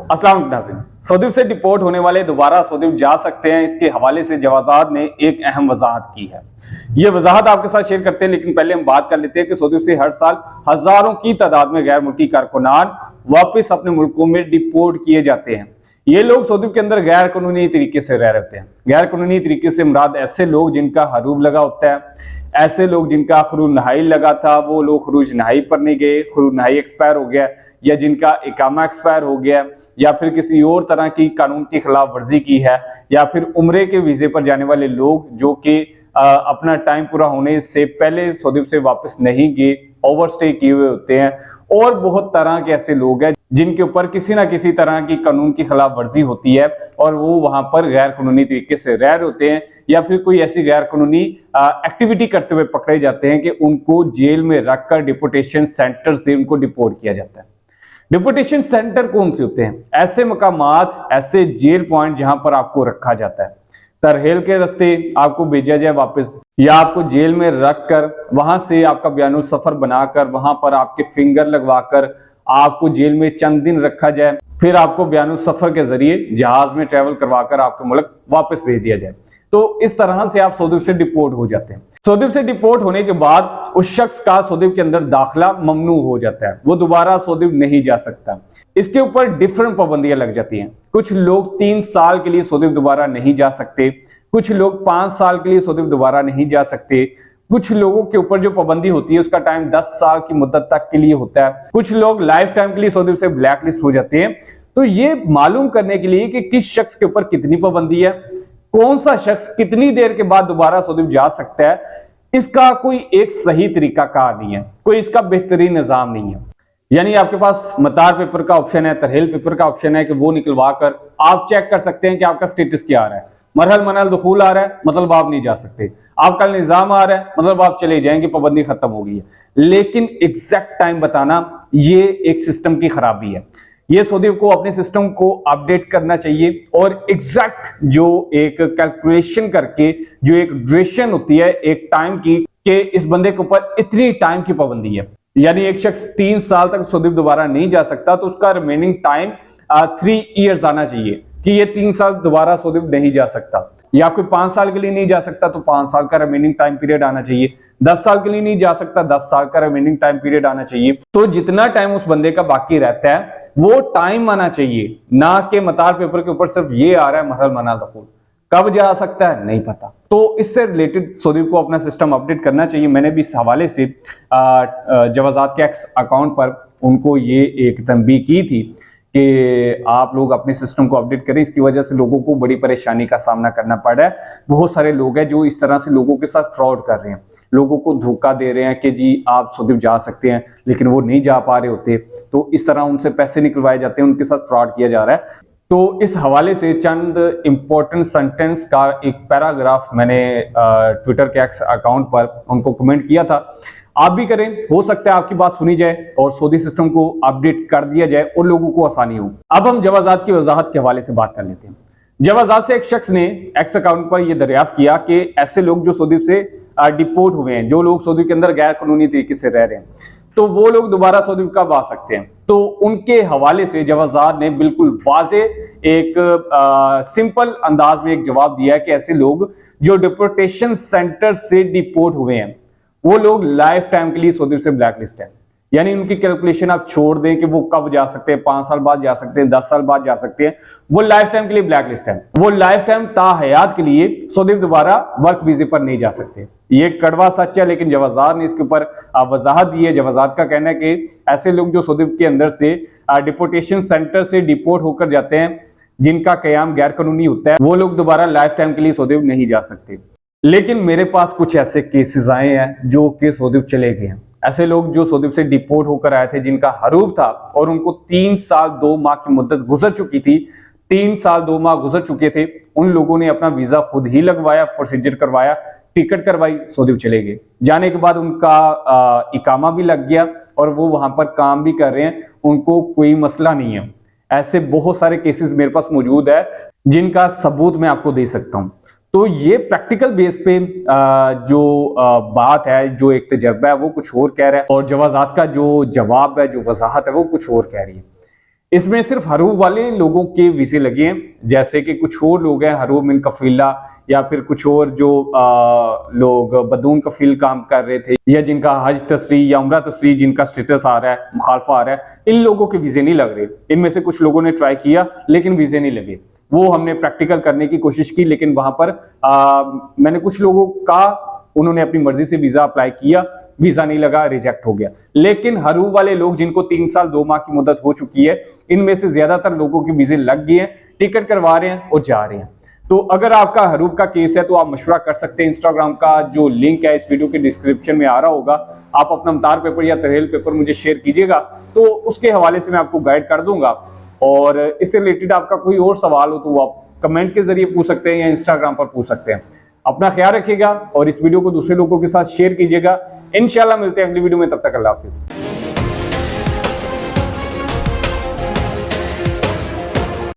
अस्सलाम वालेकुम नाज़रीन। सऊदी से डिपोर्ट होने वाले दोबारा सऊदी जा सकते हैं, इसके हवाले से जवाज़ात ने एक अहम वजाहत की है। ये वजाहत आपके साथ शेयर करते हैं, लेकिन पहले हम बात कर लेते हैं कि सऊदी से हर साल हजारों की तादाद में गैर मुल्की कारकुनान वापस अपने मुल्कों में डिपोर्ट किए जाते हैं। ये लोग सऊदी के अंदर गैर कानूनी तरीके से रह रहे हैं। गैर कानूनी तरीके से मुराद ऐसे लोग जिनका हरूब लगा होता है, ऐसे लोग जिनका खरूज नहाई लगा था, वो लोग खरूज नहाई पर नहीं गए, खरूज नहाई एक्सपायर हो गया, या जिनका इकामा एक्सपायर हो गया, या फिर किसी और तरह की कानून की खिलाफ वर्जी की है, या फिर उम्रे के वीजे पर जाने वाले लोग जो कि अपना टाइम पूरा होने से पहले सऊदी से वापस नहीं गए, ओवरस्टे किए हुए होते हैं, और बहुत तरह के ऐसे लोग हैं जिनके ऊपर किसी ना किसी तरह की कानून की खिलाफ वर्जी होती है और वो वहां पर गैर कानूनी तरीके से रह रहे होते हैं, या फिर कोई ऐसी गैर कानूनी एक्टिविटी करते हुए पकड़े जाते हैं कि उनको जेल में रखकर डिपोर्टेशन सेंटर से उनको डिपोर्ट किया जाता है। डिपोर्टेशन सेंटर कौन से होते हैं? ऐसे मकामात, ऐसे जेल पॉइंट जहां पर आपको रखा जाता है, तरहेल के रास्ते आपको भेजा जाए वापस, या आपको जेल में रखकर वहां से आपका बयानुल सफर बनाकर वहां पर आपके फिंगर लगवाकर आपको जेल में चंद दिन रखा जाए, फिर आपको बयानुल सफर के जरिए जहाज में ट्रेवल करवाकर आपके मुल्क वापस भेज दिया जाए। तो इस तरह से आप सऊदी से डिपोर्ट हो जाते हैं। सऊदी से डिपोर्ट होने के बाद उस शख्स का सऊदी के अंदर दाखिला ममनू हो जाता है, वो दोबारा सऊदी नहीं जा सकता। इसके ऊपर डिफरेंट पाबंदियां लग जाती हैं। कुछ लोग 3 साल के लिए सऊदी दोबारा नहीं जा सकते, कुछ लोग 5 साल के लिए सऊदी दोबारा नहीं जा सकते, कुछ लोगों के ऊपर जो पाबंदी होती है उसका टाइम 10 साल की मुद्दत तक के लिए होता है, कुछ लोग लाइफ टाइम के लिए सऊदी से ब्लैक लिस्ट हो जाते हैं। तो ये मालूम करने के लिए कि किस शख्स के ऊपर कितनी पाबंदी है, कौन सा शख्स कितनी देर के बाद दोबारा सऊदी जा सकता है, इसका कोई एक सही तरीका कार नहीं है, कोई इसका बेहतरीन निजाम नहीं है। यानी आपके पास मतार पेपर का ऑप्शन है, तरहेल पेपर का ऑप्शन है कि वो निकलवा कर आप चेक कर सकते हैं कि आपका स्टेटस क्या आ रहा है। मरहल मनल दुखूल आ रहा है, मतलब आप नहीं जा सकते। आपका निजाम आ रहा है, मतलब आप चले जाएंगे, पाबंदी खत्म हो गई है। लेकिन एग्जैक्ट टाइम बताना ये एक सिस्टम की खराबी है। ये सऊदी को अपने सिस्टम को अपडेट करना चाहिए और एग्जैक्ट जो एक कैलकुलेशन करके जो एक ड्यूरेशन होती है एक टाइम की, कि इस बंदे के ऊपर इतनी टाइम की पाबंदी है, यानी एक शख्स 3 साल तक सऊदी दोबारा नहीं जा सकता, तो उसका रिमेनिंग टाइम 3 ईयर्स आना चाहिए कि ये 3 साल दोबारा सऊदी नहीं जा सकता। या कोई 5 साल के लिए नहीं जा सकता तो 5 साल का रिमेनिंग टाइम पीरियड आना चाहिए। 10 साल के लिए नहीं जा सकता, 10 साल का रिमेनिंग टाइम पीरियड आना चाहिए। तो जितना टाइम उस बंदे का बाकी रहता है वो टाइम आना चाहिए, ना कि मतार पेपर के ऊपर सिर्फ ये आ रहा है मरहल मनाल दखूल। कब जा सकता है नहीं पता। तो इससे रिलेटेड सऊदी को अपना सिस्टम अपडेट करना चाहिए। मैंने भी इस हवाले से जवाजात के एक्स अकाउंट पर उनको ये एक तंबीह की थी कि आप लोग अपने सिस्टम को अपडेट करें। इसकी वजह से लोगों को बड़ी परेशानी का सामना करना पड़ रहा है। बहुत सारे लोग हैं जो इस तरह से लोगों के साथ फ्रॉड कर रहे हैं, लोगों को धोखा दे रहे हैं कि जी आप सऊदी जा सकते हैं, लेकिन वो नहीं जा पा रहे होते। तो इस तरह उनसे पैसे निकलवाए जाते हैं, उनके साथ फ्रॉड किया जा रहा है। तो इस हवाले से चंद इंपॉर्टेंट सेंटेंस का एक पैराग्राफ मैंने ट्विटर के एक्स अकाउंट पर उनको कमेंट किया था। आप भी करें, हो सकता है आपकी बात सुनी जाए और सऊदी सिस्टम को अपडेट कर दिया जाए और लोगों को आसानी हो। अब हम जवाजात की वजाहत के हवाले से बात कर लेते हैं। जवाजात से एक शख्स ने एक्स अकाउंट पर यह दरियाफ्त किया कि ऐसे लोग जो सऊदी से डिपोर्ट हुए हैं, जो लोग सऊदी के अंदर गैर कानूनी तरीके से रह रहे हैं, तो वो लोग दोबारा सऊदी कब आ सकते हैं। तो उनके हवाले से जवाजात ने बिल्कुल वाजे एक सिंपल अंदाज में एक जवाब दिया है कि ऐसे लोग जो डिपोर्टेशन सेंटर से डिपोर्ट हुए हैं वो लोग लाइफ टाइम के लिए सऊदी से ब्लैक लिस्ट है। यानी उनकी कैलकुलेशन आप छोड़ दें कि वो कब जा सकते हैं, 5 साल बाद जा सकते हैं, 10 साल बाद जा सकते हैं, वो लाइफ टाइम के लिए ब्लैक लिस्ट है। वो लाइफ टाइम ताहयात के लिए सऊदी दोबारा वर्क वीजे पर नहीं जा सकते। ये कड़वा सच है, लेकिन जवाजात ने इसके ऊपर वजाहत दी है। जवाजात का कहना है कि ऐसे लोग जो सऊदी के अंदर से डिपोर्टेशन सेंटर से डिपोर्ट होकर जाते हैं, जिनका कयाम गैर कानूनी होता है, वो लोग दोबारा लाइफ टाइम के लिए सऊदी नहीं जा सकते। लेकिन मेरे पास कुछ ऐसे केसेस आए हैं जो कि सऊदी चले गए हैं। ऐसे लोग जो सऊदी से डिपोर्ट होकर आए थे, जिनका हरूब था और उनको 3 साल 2 माह की मुद्दत गुजर चुकी थी, 3 साल 2 माह गुजर चुके थे, उन लोगों ने अपना वीजा खुद ही लगवाया, प्रोसीजर करवाया, टिकट करवाई, सऊदी चले गए। जाने के बाद उनका इकामा भी लग गया और वो वहां पर काम भी कर रहे हैं, उनको कोई मसला नहीं है। ऐसे बहुत सारे केसेस मेरे पास मौजूद है जिनका सबूत मैं आपको दे सकता हूं। तो ये प्रैक्टिकल बेस पे जो बात है, जो एक तजर्बा है, वो कुछ और कह रहा है और जवाजात का जो जवाब है, जो वजाहत है, वो कुछ और कह रही है। इसमें सिर्फ हरूब वाले लोगों के वीजे लगे हैं, जैसे कि कुछ और लोग हैं हरूब मिन कफीला या फिर कुछ और जो लोग बदून कफील काम कर रहे थे या जिनका हज तस्री या उम्रा तस्री जिनका स्टेटस आ रहा है, मुखालफा आ रहा है, इन लोगों के वीजे नहीं लग रहे। इनमें से कुछ लोगों ने ट्राई किया लेकिन वीजे नहीं लगे। वो हमने प्रैक्टिकल करने की कोशिश की लेकिन वहां पर मैंने कुछ लोगों का उन्होंने अपनी मर्जी से वीजा अप्लाई किया, वीजा नहीं लगा, रिजेक्ट हो गया। लेकिन हरूब वाले लोग जिनको 3 साल 2 माह की मुद्दत हो चुकी है, इनमें से ज्यादातर लोगों के वीजे लग गए हैं, टिकट करवा रहे हैं और जा रहे हैं। तो अगर आपका हरूब का केस है तो आप मशवरा कर सकते हैं। इंस्टाग्राम का जो लिंक है इस वीडियो के डिस्क्रिप्शन में आ रहा होगा, आप अपना मतार पेपर या तहरील पेपर मुझे शेयर कीजिएगा तो उसके हवाले से मैं आपको गाइड कर दूंगा। और इससे रिलेटेड आपका कोई और सवाल हो तो वो आप कमेंट के जरिए पूछ सकते हैं या इंस्टाग्राम पर पूछ सकते हैं। अपना ख्याल रखिएगा और इस वीडियो को दूसरे लोगों के साथ शेयर कीजिएगा। इंशाल्लाह मिलते हैं अगली वीडियो में, तब तक अल्लाह हाफिज।